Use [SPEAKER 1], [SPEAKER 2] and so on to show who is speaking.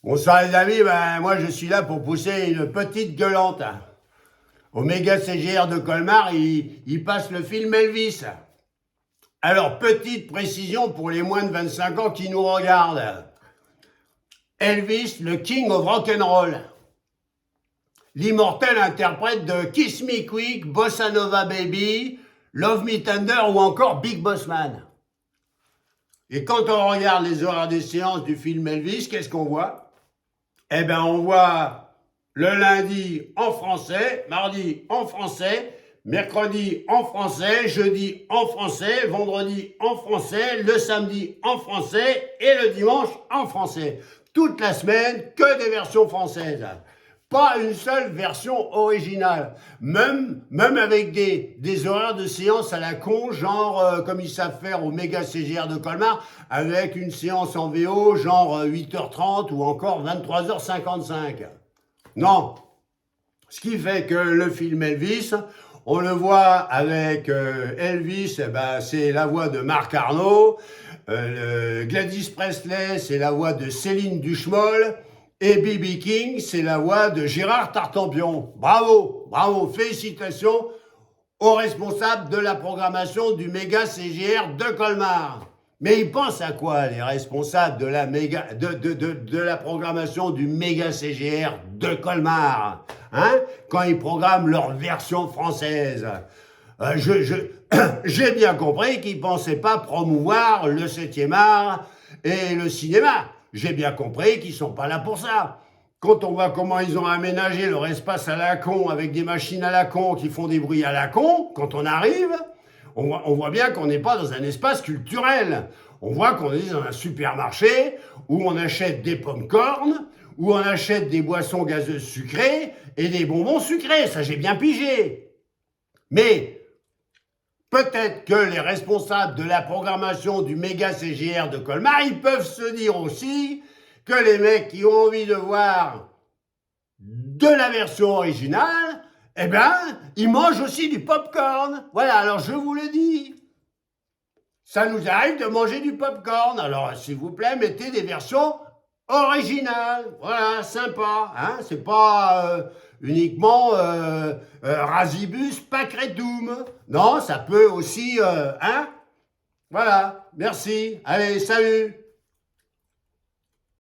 [SPEAKER 1] Bonsoir les amis, moi je suis là pour pousser une petite gueulante. Au méga CGR de Colmar, il passe le film Elvis. Alors, petite précision pour les moins de 25 ans qui nous regardent. Elvis, le king of rock'n'roll. L'immortel interprète de Kiss Me Quick, Bossa Nova Baby, Love Me Tender ou encore Big Boss Man. Et quand on regarde les horaires des séances du film Elvis, qu'est-ce qu'on voit? Eh bien, on voit le lundi en français, mardi en français, mercredi en français, jeudi en français, vendredi en français, le samedi en français et le dimanche en français. Toute la semaine, que des versions françaises. Pas une seule version originale. Même avec des horaires de séance à la con, genre comme ils savent faire au méga CGR de Colmar, avec une séance en VO, genre 8h30 ou encore 23h55. Non. Ce qui fait que le film Elvis, on le voit avec Elvis, c'est la voix de Marc Arnaud, Gladys Presley, c'est la voix de Céline Duchemol, et B.B. King, c'est la voix de Gérard Tartampion. Bravo, bravo, félicitations aux responsables de la programmation du méga CGR de Colmar. Mais ils pensent à quoi, les responsables de la programmation du méga CGR de Colmar, hein, quand ils programment leur version française? J'ai bien compris qu'ils ne pensaient pas promouvoir le 7e art et le cinéma. J'ai bien compris qu'ils ne sont pas là pour ça. Quand on voit comment ils ont aménagé leur espace à la con avec des machines à la con qui font des bruits à la con, quand on arrive, on voit bien qu'on n'est pas dans un espace culturel. On voit qu'on est dans un supermarché où on achète des pop-corn, où on achète des boissons gazeuses sucrées et des bonbons sucrés. Ça, j'ai bien pigé. Mais peut-être que les responsables de la programmation du méga CGR de Colmar, ils peuvent se dire aussi que les mecs qui ont envie de voir de la version originale, eh ben, ils mangent aussi du pop-corn. Voilà, alors je vous le dis. Ça nous arrive de manger du pop-corn. Alors, s'il vous plaît, mettez des versions originales. Voilà, sympa. Hein, c'est pas uniquement Rasibus Pacretum. Non, ça peut aussi... hein. Voilà, merci. Allez, salut.